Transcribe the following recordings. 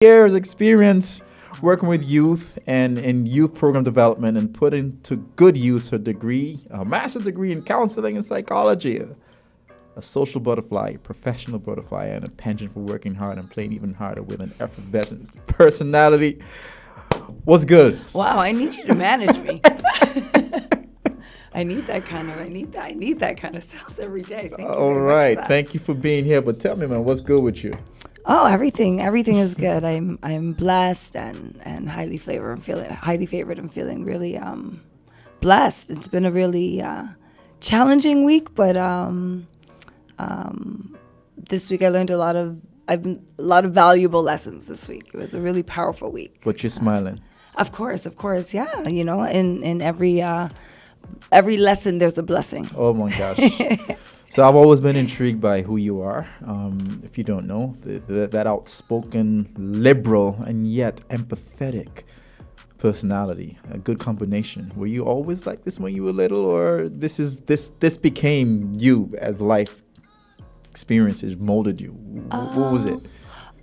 years experience working with youth and in youth program development and putting to good use her degree, a master's degree in counseling and psychology, a social butterfly, a professional butterfly, and a penchant for working hard and playing even harder with an effervescent personality. What's good? Wow, I need you to manage me. I need that kind of sales every day. Thank you All very much right. for that. Thank you for being here. But tell me, man, what's good with you? Oh, everything is good. I'm blessed and highly favored. I'm feeling really blessed. It's been a really challenging week, but this week I learned a lot of valuable lessons this week. It was a really powerful week. But you're smiling. Of course, yeah. You know, in every lesson there's a blessing. Oh my gosh. So I've always been intrigued by who you are. If you don't know, that outspoken, liberal, and yet empathetic personality, a good combination. Were you always like this when you were little, or this became you as life experiences molded you? What was it?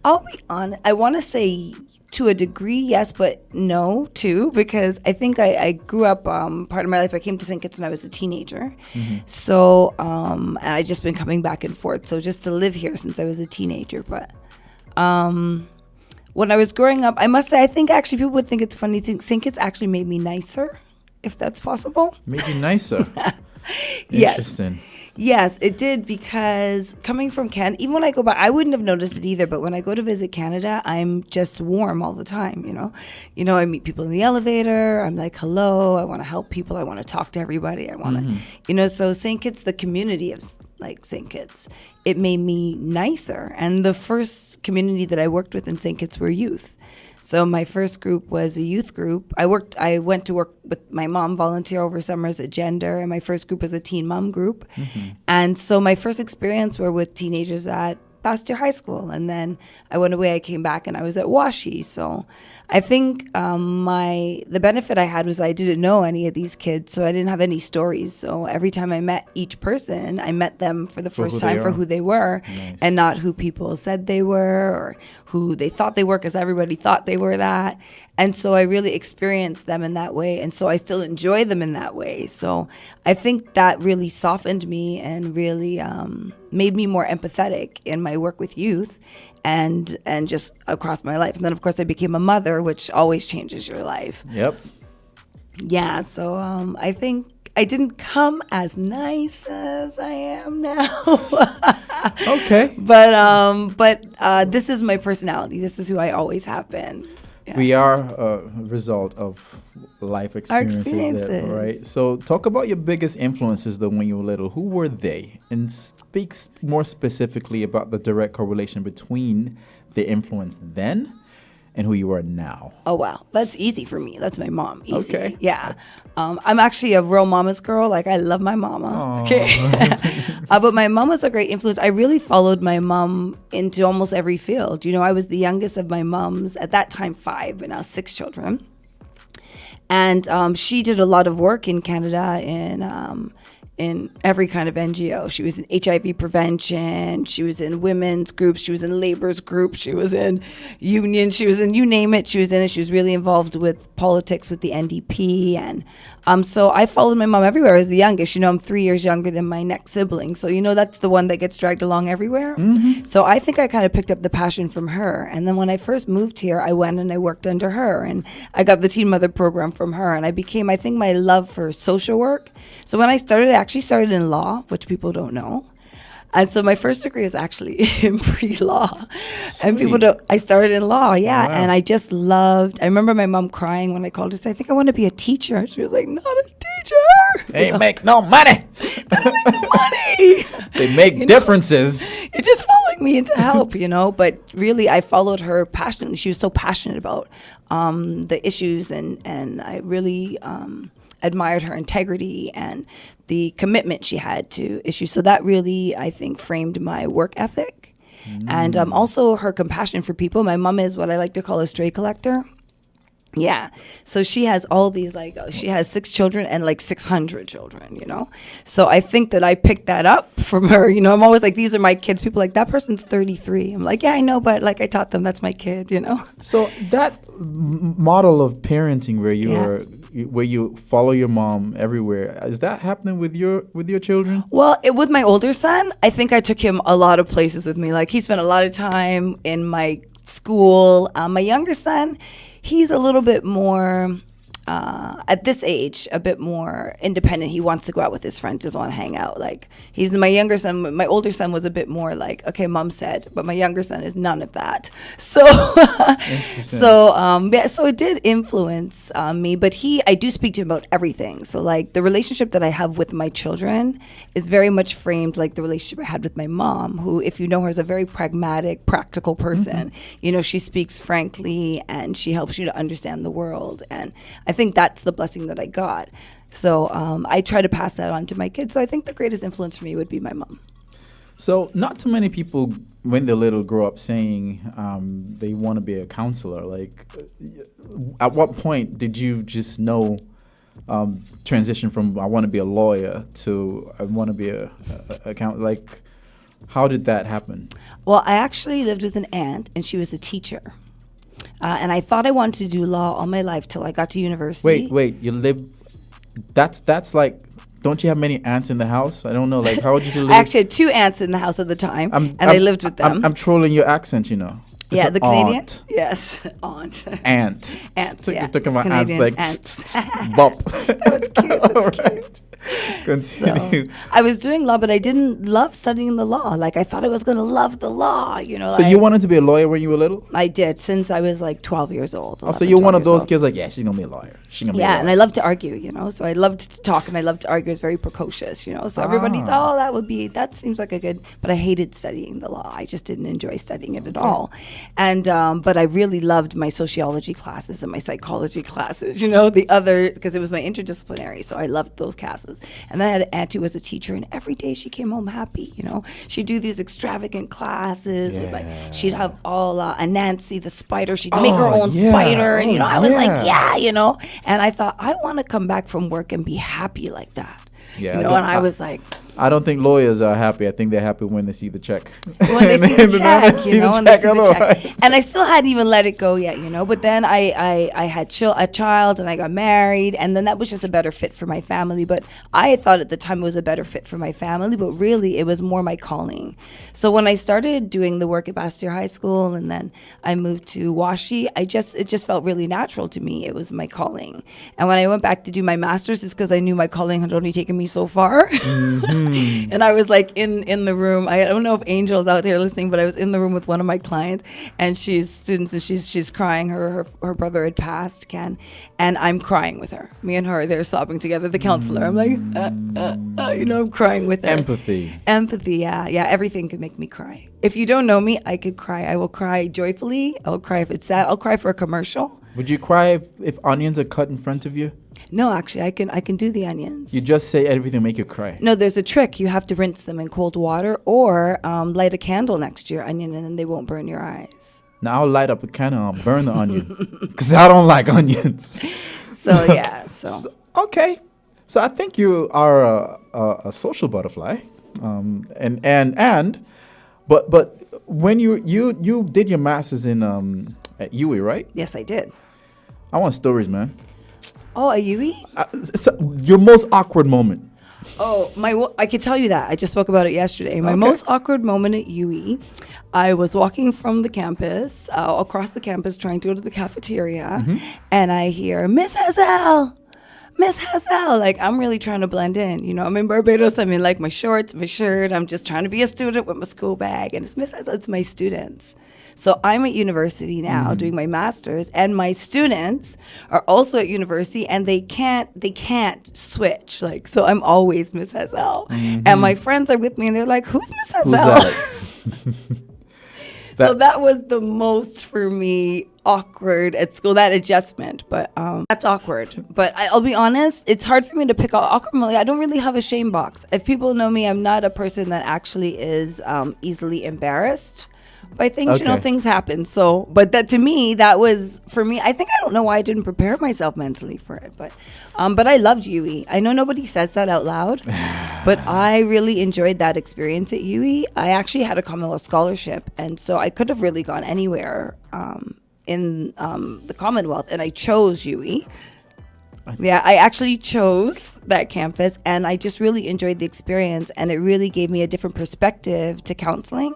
I'll be honest. I want to say to a degree, yes, but no, too, because I think I grew up, part of my life, I came to St. Kitts when I was a teenager. Mm-hmm. So, and I just been coming back and forth. So just to live here since I was a teenager. But when I was growing up, I must say, I think actually people would think it's funny. St. Kitts actually made me nicer, if that's possible. Made you nicer? Yes. Interesting. Yes, it did, because coming from Canada, even when I go back, I wouldn't have noticed it either, but when I go to visit Canada, I'm just warm all the time, you know. You know, I meet people in the elevator, I'm like, hello, I want to help people, I want to talk to everybody, I want to, you know, so St. Kitts, the community of like St. Kitts, it made me nicer. And the first community that I worked with in St. Kitts were youth. So my first group was a youth group. I went to work with my mom, volunteer over summers at Gender, and my first group was a teen mom group. Mm-hmm. And so my first experience were with teenagers at Pasteur High School. And then I went away, I came back, and I was at Washi. So I think the benefit I had was I didn't know any of these kids, so I didn't have any stories. So every time I met each person, I met them for the first time for who they were, nice. And not who people said they were or who they thought they were, because everybody thought they were that. And so I really experienced them in that way, and so I still enjoy them in that way. So I think that really softened me and really made me more empathetic in my work with youth and just across my life. And then, of course, I became a mother, which always changes your life. Yep. Yeah, so I think I didn't come as nice as I am now. Okay. But this is my personality. This is who I always have been. Yeah. We are a result of life experiences. There, right? So talk about your biggest influences, though, when you were little. Who were they? And speak more specifically about the direct correlation between the influence then and who you are now. Oh, wow. That's easy for me. That's my mom. Easy. Okay. Yeah. I'm actually a real mama's girl. Like, I love my mama. Aww. Okay. But my mom was a great influence. I really followed my mom into almost every field. You know, I was the youngest of my mom's, at that time 5, but now 6 children. And she did a lot of work in Canada in every kind of NGO. She was in HIV prevention, she was in women's groups, she was in labor's groups, she was in union, she was in, you name it, she was in it. She was really involved with politics with the NDP. And so I followed my mom everywhere. I was the youngest. You know, I'm 3 years younger than my next sibling. So, you know, that's the one that gets dragged along everywhere. Mm-hmm. So I think I kind of picked up the passion from her. And then when I first moved here, I went and I worked under her. And I got the Teen Mother program from her. And I became, I think, my love for social work. So when I started, I actually started in law, which people don't know. And so my first degree is actually in pre-law. Sweet. And people don't, I started in law, yeah. Wow. And I just loved, I remember my mom crying when I called her to say, I think I want to be a teacher. And she was like, not a teacher. They make no money. They don't make no money. They make differences. You're just following me into help, you know. But really, I followed her passionately. She was so passionate about the issues, and I really admired her integrity and the commitment she had to issues. So that really, I think, framed my work ethic. And also her compassion for people. My mom is what I like to call a stray collector. Yeah. So she has all these, like, she has 6 children and like 600 children, you know? So I think that I picked that up from her. You know, I'm always like, these are my kids. People are like, that person's 33. I'm like, yeah, I know, but like I taught them that's my kid, you know? So that model of parenting where where you follow your mom everywhere, is that happening with your children? Well, with my older son, I think I took him a lot of places with me. Like, he spent a lot of time in my school. My younger son, he's a little bit more, at this age, a bit more independent. He wants to go out with his friends, doesn't want to hang out. Like, he's my younger son. My older son was a bit more like, okay, mom said, but my younger son is none of that. So, so it did influence me. But I do speak to him about everything. So, like, the relationship that I have with my children is very much framed like the relationship I had with my mom, who, if you know her, is a very pragmatic, practical person. You know, she speaks frankly and she helps you to understand the world. And I think that's the blessing that I got. So I try to pass that on to my kids. So I think the greatest influence for me would be my mom. So not too many people, when they're little, grow up saying they want to be a counselor. Like, at what point did you just know, transition from I want to be a lawyer to I want to be a counselor? Like, how did that happen? Well, I actually lived with an aunt, and she was a teacher. And I thought I wanted to do law all my life till I got to university. Wait, you live? That's like, don't you have many aunts in the house? I don't know. Like, how did you live? I actually had 2 aunts in the house at the time, I lived with them. I'm trolling your accent, you know. It's yeah, the Canadian. Aunt. Yes, aunt. Aunt. Aunts. So Yeah, you're talking about Canadian aunts like bop. That was cute. That's cute. Continue. So, I was doing law, but I didn't love studying the law. Like, I thought I was going to love the law, you know. So you wanted to be a lawyer when you were little? I did, since I was like 12 years old. Oh, so you're one of those kids like, yeah, she's going to be a lawyer. She's gonna be a lawyer. And I love to argue, you know. So I loved to talk and I loved to argue. I was very precocious, you know. So everybody thought, oh, that seems like a good, but I hated studying the law. I just didn't enjoy studying it at all. And, but I really loved my sociology classes and my psychology classes, you know, because it was my interdisciplinary. So I loved those classes. And then I had an aunt who was a teacher, and every day she came home happy, you know. She'd do these extravagant classes with, like, she'd have all a Nancy the spider. She'd make her own spider. And, you know, I was like, yeah, you know. And I thought, I want to come back from work and be happy like that. Yeah, you know, and I was like, I don't think lawyers are happy. I think they're happy when they see the check. When they see the check, you know, and they see the check. And I still hadn't even let it go yet, you know. But then I had a child, and I got married, and then that was just a better fit for my family. But I thought at the time it was a better fit for my family, but really it was more my calling. So when I started doing the work at Bastyr High School, and then I moved to Washi, it just felt really natural to me. It was my calling. And when I went back to do my master's, it's because I knew my calling had only taken me so far. And I was like in the room. I don't know if Angel's out there listening, but I was in the room with one of my clients, and she's students, and she's crying. Her brother had passed, Ken, and I'm crying with her. Me and her are there sobbing together. The counselor. I'm like, you know, I'm crying with her. Empathy, yeah. Everything could make me cry. If you don't know me, I could cry. I will cry joyfully. I'll cry if it's sad. I'll cry for a commercial. Would you cry if onions are cut in front of you? No, actually, I can do the onions. You just say everything make you cry. No, there's a trick. You have to rinse them in cold water, or light a candle next to your onion, and then they won't burn your eyes. Now I'll light up a candle and burn the onion because I don't like onions. So okay. So I think you are a social butterfly, but when you did your master's in at UWI, right? Yes, I did. I want stories, man. Oh, at UWI? It's your most awkward moment. Oh, I could tell you that. I just spoke about it yesterday. My most awkward moment at UWI, I was walking from the campus, across the campus, trying to go to the cafeteria, and I hear, Miss Hazelle. Miss Hazel, like, I'm really trying to blend in. You know, I'm in Barbados. I'm in, like, my shorts, my shirt. I'm just trying to be a student with my school bag. And it's Miss Hazel, it's my students. So I'm at university now doing my master's, and my students are also at university, and they can't switch. Like, so I'm always Miss Hazel. And my friends are with me, and they're like, who's Miss Hazel? So that was the most, for me, awkward at school, that adjustment. But that's awkward. But I'll be honest, it's hard for me to pick out awkward. I don't really have a shame box. If people know me, I'm not a person that actually is easily embarrassed But I think, things happen. So, but that to me, that was, for me, I don't know why I didn't prepare myself mentally for it. But I loved UE. I know nobody says that out loud, but I really enjoyed that experience at UE. I actually had a Commonwealth scholarship. And so I could have really gone anywhere in the Commonwealth. And I chose UE. Yeah, I actually chose that campus, and I just really enjoyed the experience, and it really gave me a different perspective to counseling,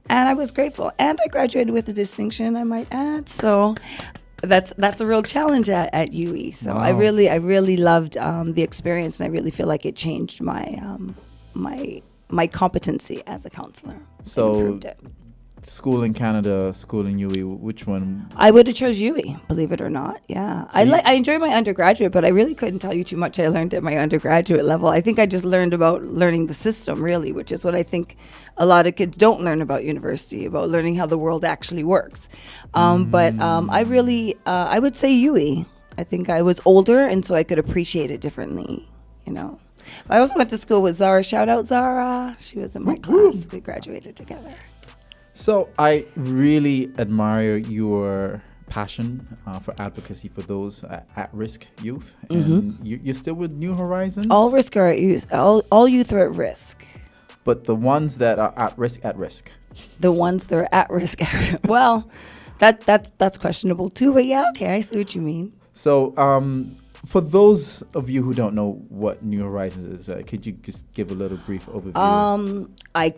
and I was grateful. And I graduated with a distinction, I might add. So that's a real challenge at UE. So wow. I really loved the experience, and I really feel like it changed my my competency as a counselor. So school in Canada, school in UE, which one? I would have chose UE, believe it or not. Yeah. So I enjoyed my undergraduate, but I really couldn't tell you too much I learned at my undergraduate level. I think I just learned about learning the system, really, which is what I think a lot of kids don't learn about university, about learning how the world actually works. But I really, I would say UE. I think I was older, and so I could appreciate it differently, I also went to school with Zara. Shout out, Zara. She was in my class. We graduated together. So I really admire your passion for advocacy for those at-risk youth. And you're still with New Horizons? All risk are at youth. All youth are at risk. But the ones that are at risk. The ones that are at risk. Well, that's questionable too. But yeah, okay, I see what you mean. So for those of you who don't know what New Horizons is, could you just give a little brief overview? I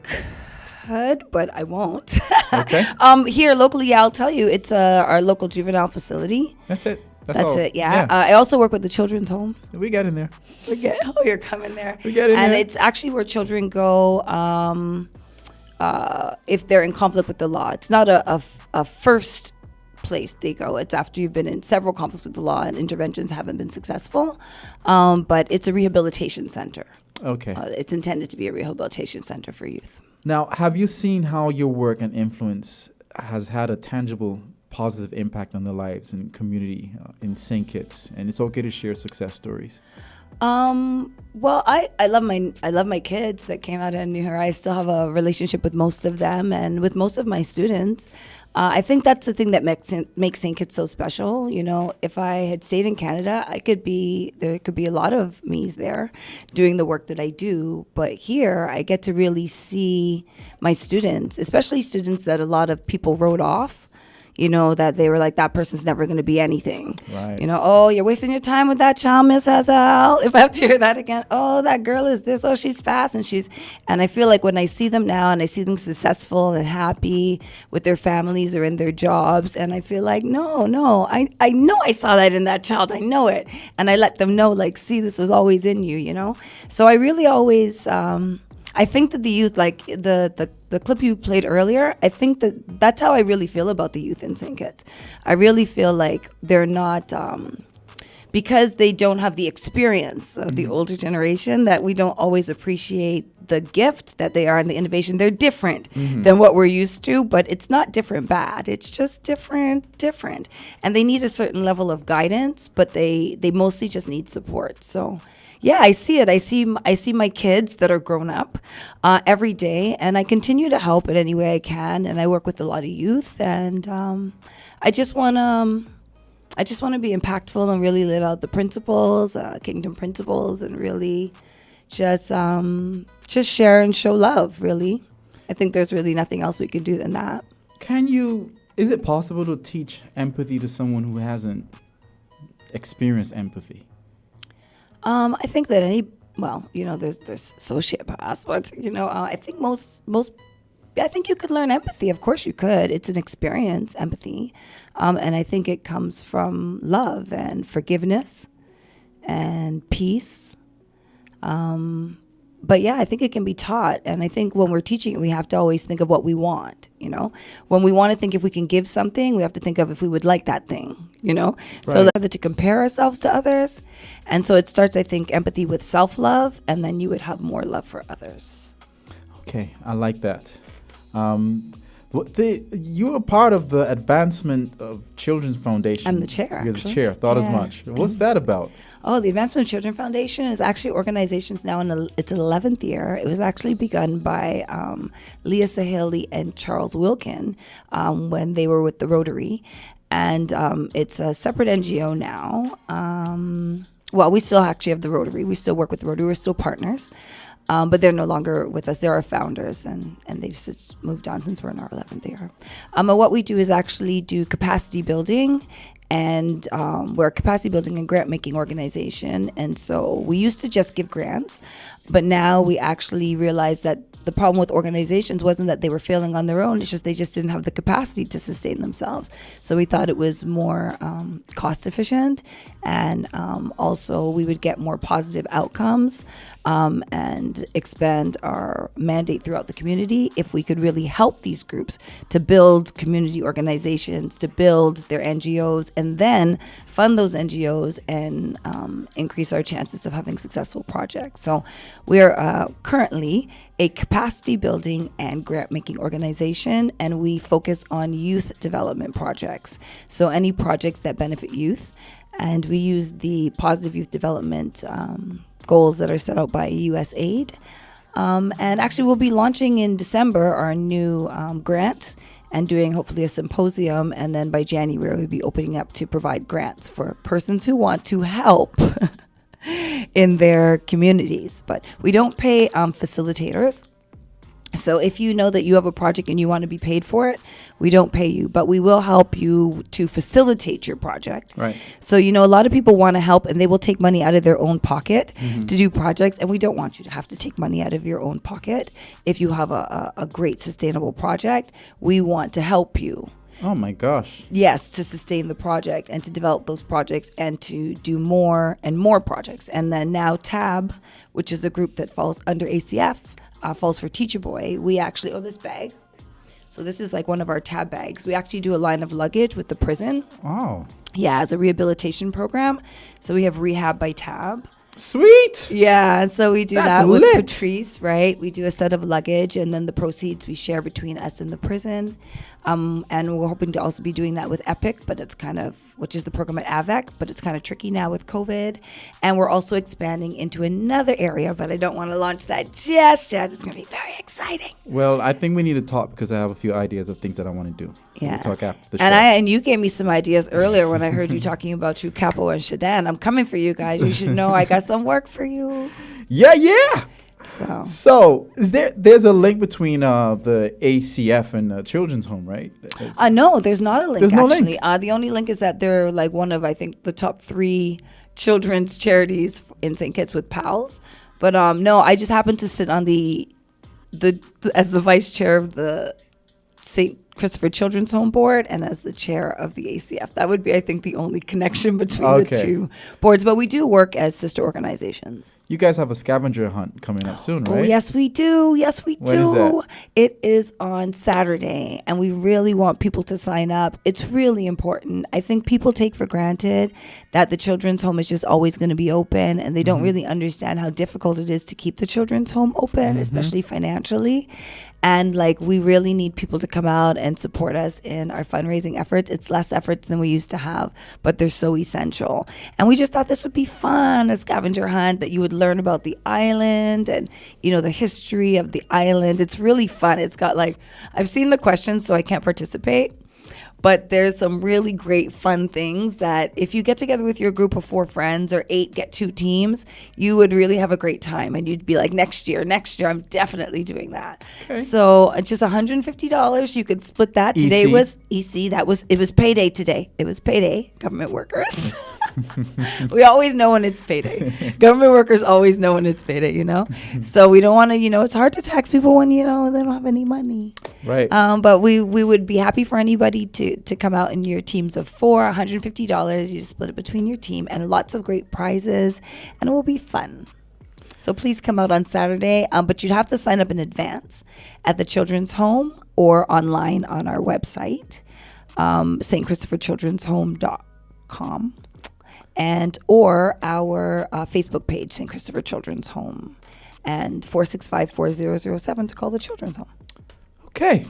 could, but I won't. Okay. Here locally, I'll tell you, it's our local juvenile facility. That's it. That's it. Yeah. I also work with the children's home. We get in there. You're coming there. We get in there. And it's actually where children go if they're in conflict with the law. It's not a first place they go. It's after you've been in several conflicts with the law and interventions haven't been successful. But it's a rehabilitation center. Okay. It's intended to be a rehabilitation center for youth. Now, have you seen how your work and influence has had a tangible, positive impact on the lives and community in St. Kitts? And it's okay to share success stories. Well, I love my kids that came out of New Horizons. I still have a relationship with most of them and with most of my students. I think that's the thing that makes St. Kitts so special. If I had stayed in Canada, there could be a lot of me's there doing the work that I do. But here, I get to really see my students, especially students that a lot of people wrote off. That they were like, that person's never going to be anything. Right. Oh, you're wasting your time with that child, Miss Hazel. If I have to hear that again, oh, that girl is this, oh, she's fast. And I feel like when I see them now and I see them successful and happy with their families or in their jobs, and I feel like, no, I know I saw that in that child. I know it. And I let them know, like, see, this was always in you, So I really always... I think that the youth, like the clip you played earlier, I think that's how I really feel about the youth in St. Kitts. I really feel like they're not, because they don't have the experience of the older generation, that we don't always appreciate the gift that they are and the innovation. They're different than what we're used to, but it's not different bad. It's just different. And they need a certain level of guidance, but they mostly just need support. So... yeah, I see it. I see my kids that are grown up every day, and I continue to help in any way I can. And I work with a lot of youth, and I just want to be impactful and really live out the principles, kingdom principles, and really just share and show love. Really, I think there's really nothing else we can do than that. Is it possible to teach empathy to someone who hasn't experienced empathy? I think that there's sociopaths, but I think I think you could learn empathy. Of course you could. It's an experience, empathy, and I think it comes from love and forgiveness and peace. But yeah, I think it can be taught, and I think when we're teaching it, we have to always think of what we want. When we want to think if we can give something, we have to think of if we would like that thing. Right. So that to compare ourselves to others, and so it starts, I think, empathy with self-love, and then you would have more love for others. Okay, I like that. You were part of the Advancement of Children's Foundation. I'm the chair, You're the actually. chair. Thought as Yeah. much. What's that about? Oh, the Advancement of Children Foundation is actually organizations now in its 11th year. It was actually begun by Leah Saheli and Charles Wilkin when they were with the Rotary. And it's a separate NGO now. Well, we still actually have the Rotary. We still work with the Rotary. We're still partners. But they're no longer with us. They're our founders, and they've since moved on since we're in our 11th year. And what we do is actually do capacity building, and we're a capacity building and grant making organization. And so we used to just give grants, but now we actually realize that the problem with organizations wasn't that they were failing on their own. It's just they just didn't have the capacity to sustain themselves. So we thought it was more cost efficient, and also we would get more positive outcomes and expand our mandate throughout the community if we could really help these groups to build community organizations, to build their NGOs, and then fund those NGOs and increase our chances of having successful projects. So we're currently a capacity building and grant making organization, and we focus on youth development projects. So any projects that benefit youth, and we use the positive youth development goals that are set out by USAID. And actually we'll be launching in December our new grant and doing hopefully a symposium, and then by January we'll be opening up to provide grants for persons who want to help in their communities. But we don't pay facilitators. So if you know that you have a project and you want to be paid for it, we don't pay you, but we will help you to facilitate your project. Right. So, a lot of people want to help and they will take money out of their own pocket to do projects, and we don't want you to have to take money out of your own pocket. If you have a great sustainable project, we want to help you. Oh my gosh. Yes, to sustain the project and to develop those projects and to do more and more projects. And then now TAB, which is a group that falls under ACF, falls for Teacher Boy. We actually, this bag. So this is like one of our TAB bags. We actually do a line of luggage with the prison. Oh. Yeah, as a rehabilitation program. So we have Rehab by TAB. Sweet. Yeah, so we do That's that with lit. Patrice, right? We do a set of luggage, and then the proceeds we share between us and the prison. And we're hoping to also be doing that with EPIC, but it's which is the program at AVEC, but it's kind of tricky now with COVID. And we're also expanding into another area, but I don't want to launch that just yet. It's going to be very exciting. Well, I think we need to talk because I have a few ideas of things that I want to do. So we'll talk after the show. And you gave me some ideas earlier when I heard you talking about True Capo and Shadan. I'm coming for you guys. You should know I got some work for you. Yeah. So there's a link between the ACF and the children's home, right? No, there's not a link. There's no actually. link. The only link is that they're like one of, I think, the top 3 children's charities in St. Kitts with PALS. But no, I just happen to sit on the as the vice chair of the St. Christopher Children's Home Board and as the chair of the ACF. That would be, I think, the only connection between the two boards. But we do work as sister organizations. You guys have a scavenger hunt coming up soon, right? Oh, yes, we do. Yes, we do. When is that? It is on Saturday, and we really want people to sign up. It's really important. I think people take for granted that the children's home is just always going to be open, and they don't really understand how difficult it is to keep the children's home open, especially financially. And we really need people to come out and support us in our fundraising efforts. It's less efforts than we used to have, but they're so essential. And we just thought this would be fun, a scavenger hunt, that you would learn about the island and, the history of the island. It's really fun. It's got I've seen the questions, so I can't participate. But there's some really great fun things that if you get together with your group of 4 friends or 8, get 2 teams, you would really have a great time. And you'd be like, next year, I'm definitely doing that. Okay. So just $150. You could split that. EC. Today was EC. It was payday today. It was payday, government workers. We always know when it's payday. Government workers always know when it's payday, So we don't want to, it's hard to tax people when, they don't have any money. Right. But we would be happy for anybody to come out in your teams of 4, $150. You just split it between your team, and lots of great prizes, and it will be fun. So please come out on Saturday, but you'd have to sign up in advance at the Children's Home or online on our website, stchristopherchildren'shome.com, or our Facebook page, St. Christopher Children's Home, and 465-4007 to call the Children's Home. Okay.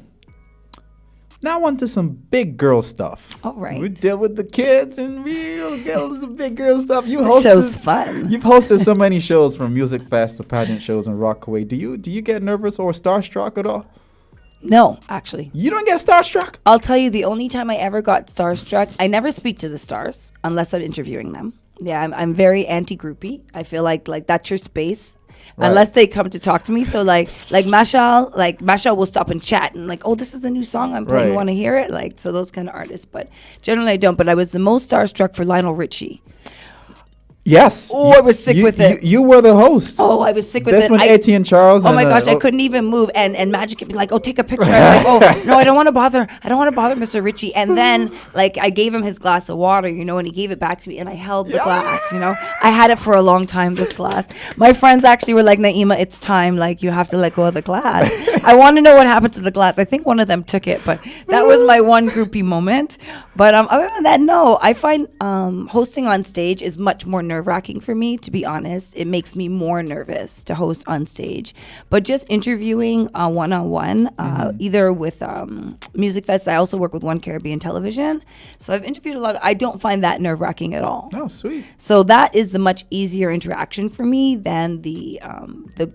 Now on to some big girl stuff. All right. We deal with the kids and we'll get into some big girl stuff. Show's fun. You've hosted so many shows, from Music Fest to pageant shows and Rockaway. Do you get nervous or starstruck at all? No, actually. You don't get starstruck? I'll tell you, the only time I ever got starstruck, I never speak to the stars unless I'm interviewing them. Yeah, I'm very anti-groupie. I feel like that's your space. Right. Unless they come to talk to me. So like Mashal will stop and chat and like, oh, this is the new song I'm playing. Right. You want to hear it? Like, so those kind of artists. But generally I don't. But I was the most starstruck for Lionel Richie. Yes. Oh, I was sick with it. You were the host. Oh, I was sick with it. That's when Etienne Charles. Oh my gosh, I couldn't even move. And Magic would be like, oh, take a picture. I was like, oh, no, I don't want to bother Mr. Richie. And then like I gave him his glass of water, you know, and he gave it back to me and I held the glass, you know. I had it for a long time, this glass. My friends actually were like, Naeemah, it's time. Like you have to let go of the glass. I want to know what happened to the glass. I think one of them took it, but that was my one groupie moment. But other than that, no, I find hosting on stage is much more nerve-wracking for me, to be honest. It makes me more nervous to host on stage. But just interviewing one-on-one, either with Music Fest, I also work with One Caribbean Television. So I've interviewed a lot. I don't find that nerve-wracking at all. Oh, sweet. So that is the much easier interaction for me than the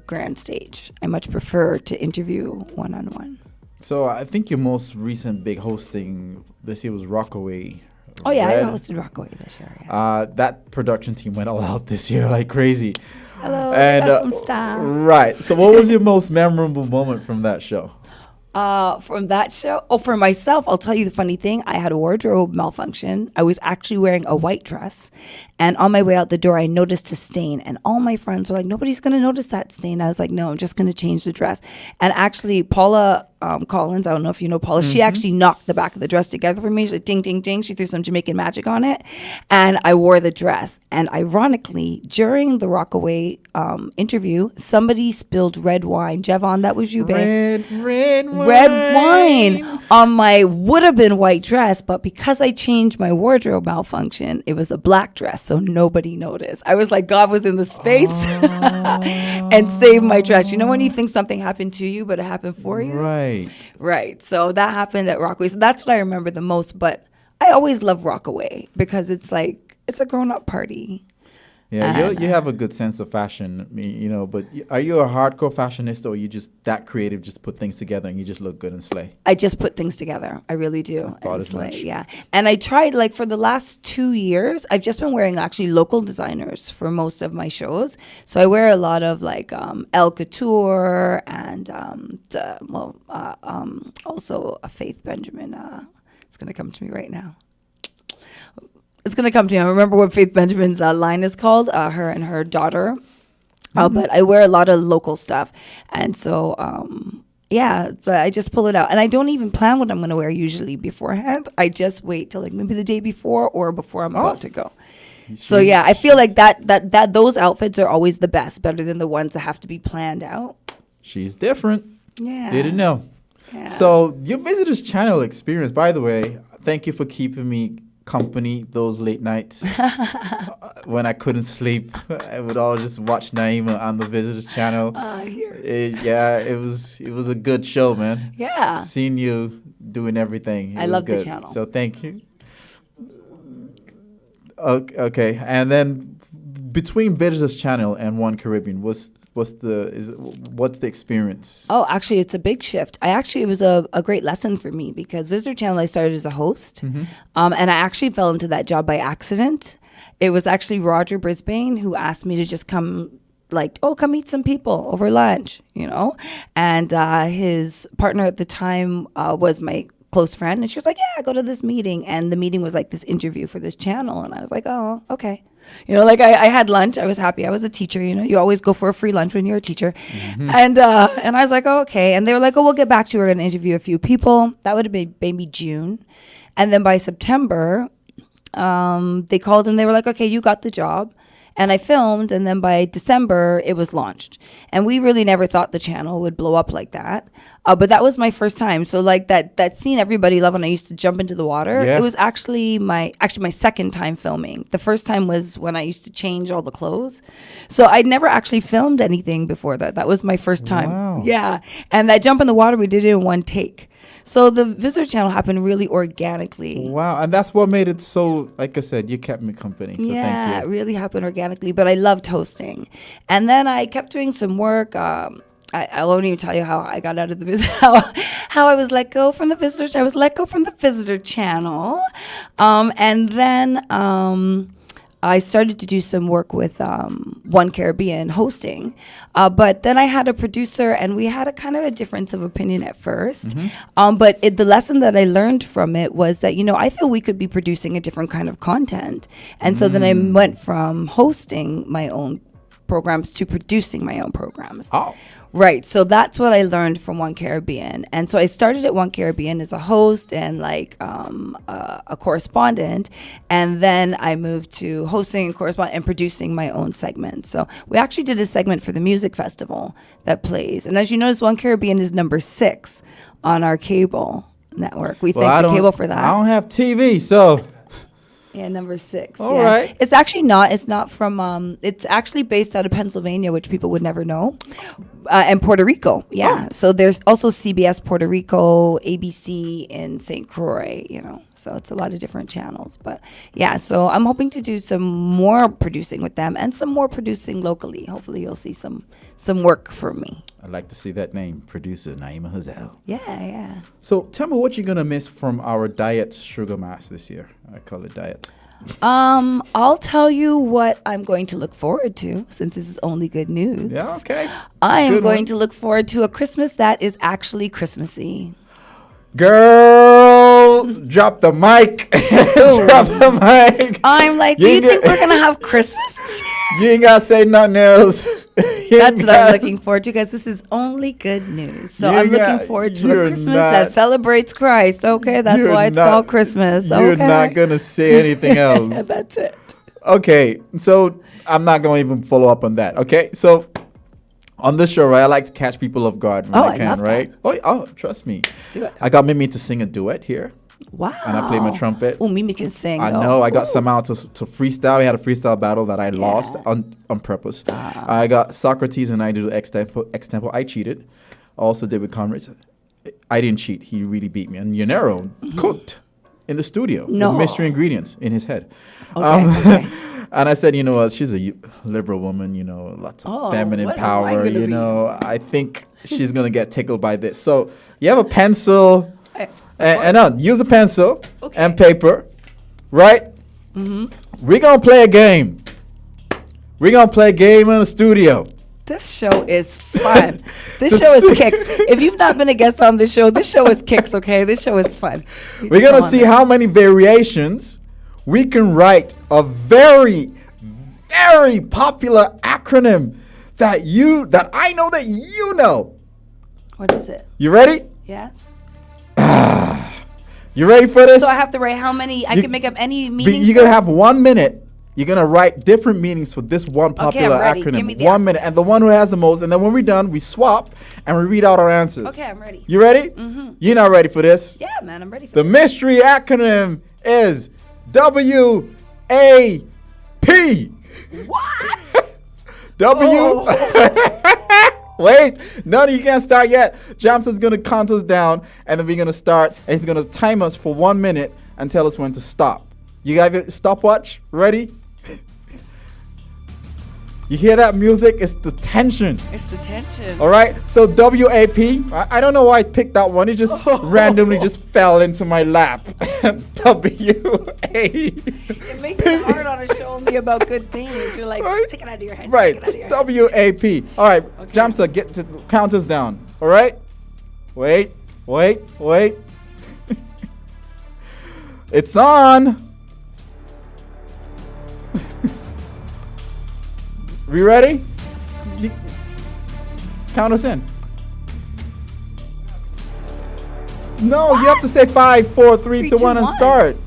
grand stage. I much prefer to interview one-on-one. So I think your most recent big hosting this year was Rockaway. Oh, yeah, I hosted Rockaway this year. Yeah. That production team went all out this year like crazy. Hello, and, got some style. Right. So what was your most memorable moment from that show? From that show? Oh, for myself, I'll tell you the funny thing. I had a wardrobe malfunction. I was actually wearing a white dress. And on my way out the door, I noticed a stain. And all my friends were like, nobody's going to notice that stain. I was like, no, I'm just going to change the dress. And actually, Paula Collins, I don't know if you know Paula, she actually knocked the back of the dress together for me. She's like, ding, ding, ding. She threw some Jamaican magic on it. And I wore the dress. And ironically, during the Rockaway interview, somebody spilled red wine. Jevon, that was you, babe. Red wine on my would have been white dress, but because I changed my wardrobe malfunction, it was a black dress, so nobody noticed. I was like, God was in the space and saved my dress. You know when you think something happened to you, but it happened for you? Right. So that happened at Rockaway. So that's what I remember the most. But I always love Rockaway because it's like, it's a grown-up party. Yeah, you have a good sense of fashion, you know, but are you a hardcore fashionista or are you just that creative, just put things together and you just look good and slay? I just put things together. I really do. I thought as much. Yeah. And I tried, like, for the last 2 years, I've just been wearing actually local designers for most of my shows. So I wear a lot of, like, Elle Couture and, also a Faith Benjamin. It's going to come to me right now. It's going to come to me. I remember what Faith Benjamin's line is called, her and her daughter. But I wear a lot of local stuff. And so, but I just pull it out. And I don't even plan what I'm going to wear usually beforehand. I just wait till like maybe the day before or before I'm about to go. So, yeah, I feel like that those outfits are always the best, better than the ones that have to be planned out. She's different. Yeah. Didn't know. Yeah. So your Visitors Channel experience, by the way, thank you for keeping me company those late nights when I couldn't sleep. I would all just watch Naeemah on the Visitors Channel. It was a good show, man. Yeah, seeing you doing everything. I love the channel. So thank you. Okay, and then between Visitors Channel and One Caribbean, what's the experience? Oh, actually, it's a big shift. It was a great lesson for me because Visitor Channel, I started as a host, and I actually fell into that job by accident. It was actually Roger Brisbane who asked me to just come, like, come meet some people over lunch, you know? And his partner at the time was my close friend, and she was like, yeah, go to this meeting. And the meeting was like this interview for this channel, and I was like, oh, okay. You know, like I had lunch. I was happy. I was a teacher. You know, you always go for a free lunch when you're a teacher. And I was like, oh, okay. And they were like, oh, we'll get back to you. We're going to interview a few people. That would have been maybe June. And then by September, they called and they were like, okay, you got the job. And I filmed. And then by December, it was launched. And we really never thought the channel would blow up like that. But that was my first time. So like that scene everybody loved when I used to jump into the water. Yeah. It was actually my second time filming. The first time was when I used to change all the clothes. So I'd never actually filmed anything before that. That was my first time. Wow. Yeah. And that jump in the water, we did it in one take. So the visitor channel happened really organically. Wow, and that's what made it so, like I said, you kept me company, so Yeah, thank it you. really happened organically, but I loved hosting. And then I kept doing some work. I won't even tell you how I got out of the business, how I was let go from the visitor. I was let go from the visitor channel. And then I started to do some work with One Caribbean hosting. But then I had a producer, and we had a kind of a difference of opinion at first. But the lesson that I learned from it was that, I feel we could be producing a different kind of content. And so then I went from hosting my own programs to producing my own programs. Oh. Right. So that's what I learned from One Caribbean. And so I started at One Caribbean as a host and a correspondent. And then I moved to hosting and correspondent and producing my own segments. So we actually did a segment for the music festival that plays. And as you notice, One Caribbean is number 6 on our cable network. We thank the cable for that. I don't have TV, so... Yeah, number 6. All right. It's actually not. It's not from. It's actually based out of Pennsylvania, which people would never know, and Puerto Rico. Yeah. So there's also CBS Puerto Rico, ABC in St. Croix. So it's a lot of different channels. But yeah, so I'm hoping to do some more producing with them and some more producing locally. Hopefully, you'll see some work for me. I'd like to see that name, producer Naeemah Hazelle. Yeah. So tell me what you're gonna miss from our diet sugar mass this year. I call it diet. I'll tell you what I'm going to look forward to, since this is only good news. Yeah, okay. I am Good going one. to look forward to a Christmas that is actually Christmassy. Girl, drop the mic. Drop the mic. I'm like, do you think we're gonna have Christmas this year? You ain't gotta say nothing else. That's what I'm looking forward to, guys. This is only good news. So I'm looking forward to a Christmas that celebrates Christ. Okay, that's why it's called Christmas. Okay. You're not gonna say anything else. That's it. Okay, so I'm not gonna even follow up on that. Okay, so on this show, right, I like to catch people off guard when I can, love right? that. Oh, trust me. Let's do it. I got Mimi to sing a duet here. Wow. And I play my trumpet. Oh, Mimi can sing. I know. I got some out to freestyle. We had a freestyle battle that I lost on purpose. I got Socrates and I did extempo. I cheated. Also did with Conrads. I didn't cheat. He really beat me. And Yanero cooked in the studio. No. With mystery ingredients in his head. Okay. And I said, you know what? She's a liberal woman, lots of feminine what is power, mine gonna be? I think she's going to get tickled by this. So you have a pencil. And use a pencil and paper, right? We're going to play a game. We're going to play a game in the studio. This show is fun. This show is kicks. If you've not been a guest on this show is kicks, okay? This show is fun. We're going to see how many variations we can write a very, very popular acronym that I know that you know. What is it? You ready? Yes. You ready for this? So I have to write how many? I can make up any meanings. You're going to have 1 minute. You're going to write different meanings for this one popular I'm ready. acronym. Give me the 1 minute. And the one who has the most. And then when we're done, we swap and we read out our answers. Okay, I'm ready. You ready? Mm-hmm. You're not ready for this? Yeah, man, I'm ready for The this. mystery acronym is W-A-P. What? W. Wait, no, you can't start yet. Jamson's gonna count us down, and then we're gonna start, and he's gonna time us for 1 minute and tell us when to stop. You got your stopwatch ready? You hear that music? It's the tension. It's the tension. All right, so W-A-P. I don't know why I picked that one. It just randomly just fell into my lap. W-A. It makes it hard on a show only about good things. You're like, take it out of your head. Right, Take it out of your head. W-A-P. All right, Okay. Jamsa, get to count us down. All right? Wait. It's on. We ready? Count us in. No, you have to say 5, 4, 3, 2, 1, and 1. start.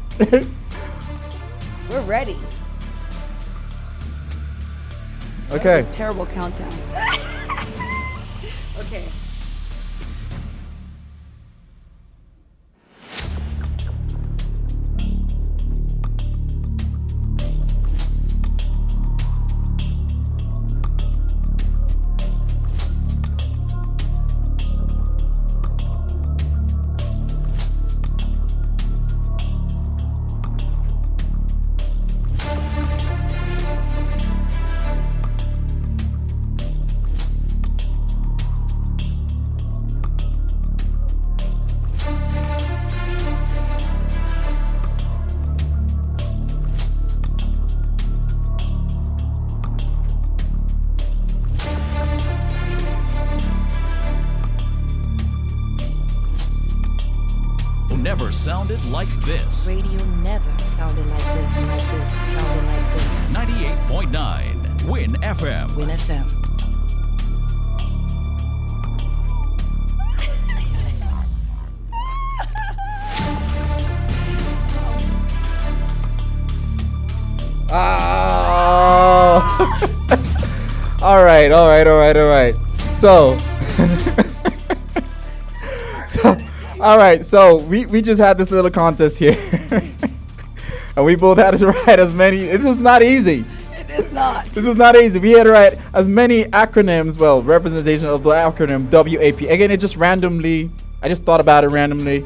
We're ready. Okay. Terrible countdown. Okay. sounded like this. Radio never sounded like this, sounded like this. 98.9 Win FM. Win FM. All right. So, all right. So we just had this little contest here, and we both had to write as many. This is not easy. It is not. This is not easy. We had to write as many acronyms. Well, representation of the acronym WAP. Again, it just randomly. I just thought about it randomly.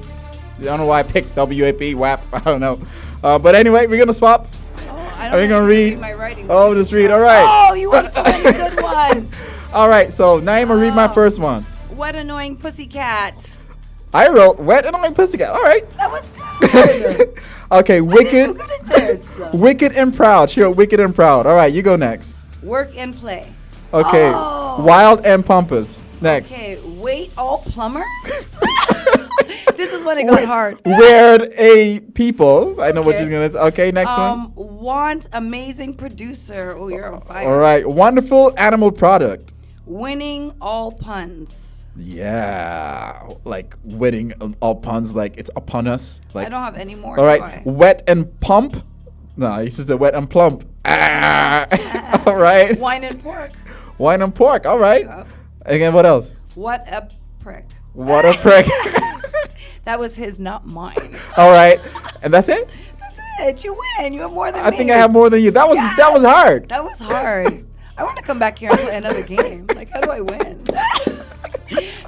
I don't know why I picked WAP. WAP. I don't know. But anyway, we're gonna swap. I Are we gonna read? My writing. Oh, just read. All right. Oh, you have so many good ones. All right. So Naeemah, read my first one. What annoying pussycat. I wrote wet and my pussycat. All right. That was good. Okay, I wicked. did so good at this. Wicked and proud. She wrote wicked and proud. All right, you go next. Work and play. Okay. Oh. Wild and pompous. Next. Okay, wait, all plumbers? This is when it got hard. Weird a people. I know what Okay. you're gonna say. Okay, next one. Want amazing producer. Oh, you're on fire. All right. Wonderful animal product. Winning all puns. Yeah. Like winning all puns, like it's upon us. Like I don't have any more. all do right. I? Wet and pump. No, it's just the wet and plump. Ah. All right. Wine and pork. Wine and pork. All right. Yep. Again, what else? What a prick. What a prick. That was his, not mine. All right. And that's it? That's it. You win. You have more than I me. think I have more than you. That was hard. That was hard. I want to come back here and play another game. Like, how do I win?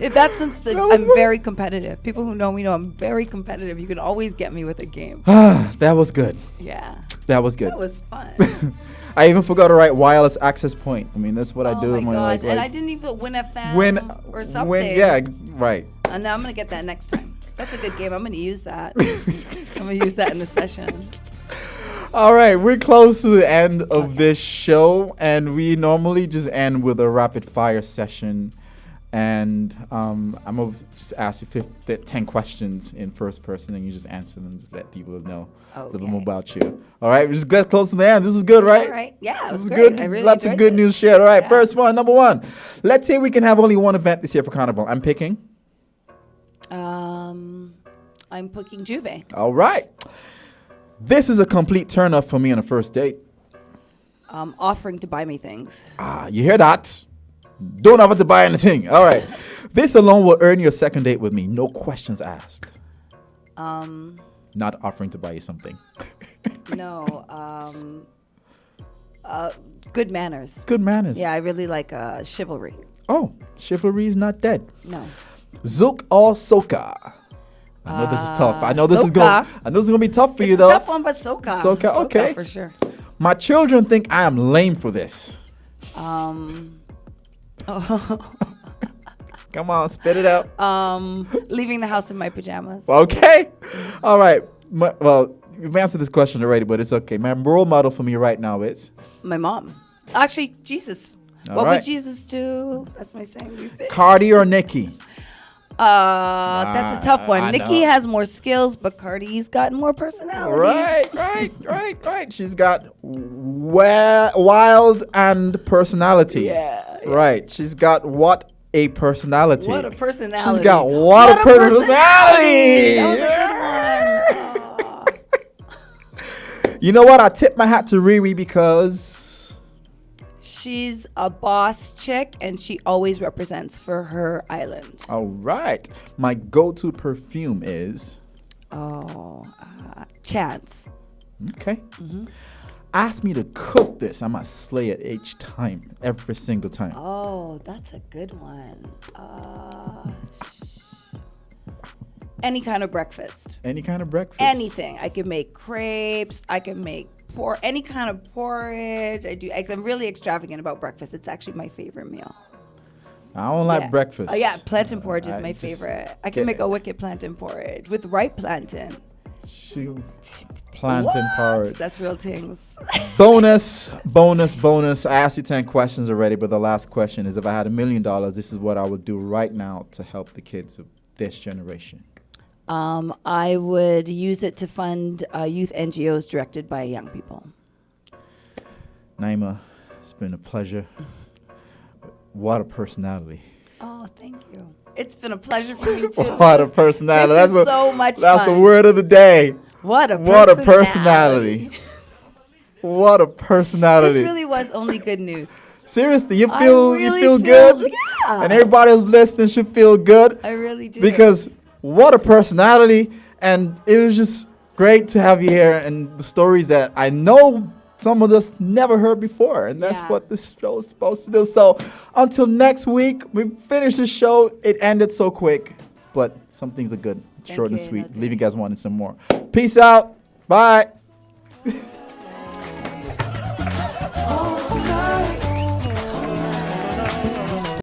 That's since I'm very competitive. People who know me know I'm very competitive. You can always get me with a game. That was good. Yeah. That was good. That was fun. I even forgot to write wireless access point. I mean, that's what I do. Oh in my my God. life. And I didn't even win a fan or something. Right. And now I'm going to get that next time. That's a good game. I'm going to use that. I'm going to use that in the session. All right, we're close to the end of this show, and we normally just end with a rapid fire session. And I'm going to just ask you 10 questions in first person, and you just answer them, just let people know a little more about you. All right, we just get close to the end. This is good, right? All right. Yeah, this is great. good. I really Lots of enjoyed good it. news shared. All right, Yeah. first one, number one. Let's say we can have only one event this year for Carnival. I'm picking. I'm picking Juve. All right. This is a complete turn off for me on a first date. Offering to buy me things. You hear that? Don't offer to buy anything. All right. This alone will earn you a second date with me. No questions asked. Not offering to buy you something. No. Good manners. Good manners. Yeah, I really like chivalry. Oh, chivalry is not dead. No. Zouk or Soca? I know this is tough. I know this is Soca. gonna be tough for you It's though. a tough one, but Soca. Soca, okay. For sure. My children think I am lame for this. Oh. Come on, spit it out. Leaving the house in my pajamas. Okay. All right. Well, you've answered this question already, but it's okay. My role model for me right now is My mom. Actually, Jesus. All What right. would Jesus do? That's my saying these days. Cardi or Nicki. That's a tough one. I Nikki know. has more skills, but Cardi's got more personality. Right. She's got wild and personality. Yeah. Right. She's got what a personality. What a personality. She's got what a personality. That was a good one. Aw. You know what? I tip my hat to Riri because She's a boss chick, and she always represents for her island. all right. My go-to perfume is Chance. okay. Ask me to cook this. I must slay it each time, every single time. Oh, that's a good one. Any kind of breakfast. Any kind of breakfast. Anything. I can make crepes. I can make any kind of porridge. I do eggs. I'm really extravagant about breakfast. It's actually my favorite meal. I don't like breakfast. Oh yeah, plantain porridge is I my just favorite. I can make a wicked plantain porridge with ripe plantain. Plantain porridge. That's real things. Bonus. I asked you 10 questions already, but the last question is if I had $1 million, this is what I would do right now to help the kids of this generation. I would use it to fund youth NGOs directed by young people. Naeemah, it's been a pleasure. What a personality. Oh, thank you. It's been a pleasure for me too. What a personality. This is so much That's fun. the word of the day. What a personality. What a personality. This really was only good news. Seriously, you I feel really good? Yeah. And everybody who's listening should feel good. I really do. Because what a personality. And it was just great to have you here, and the stories that I know some of us never heard before. And that's what this show is supposed to do. So until next week, we finish the show. It ended so quick, but some things are good. Short and sweet. Leave you guys wanting some more. Peace out. Bye.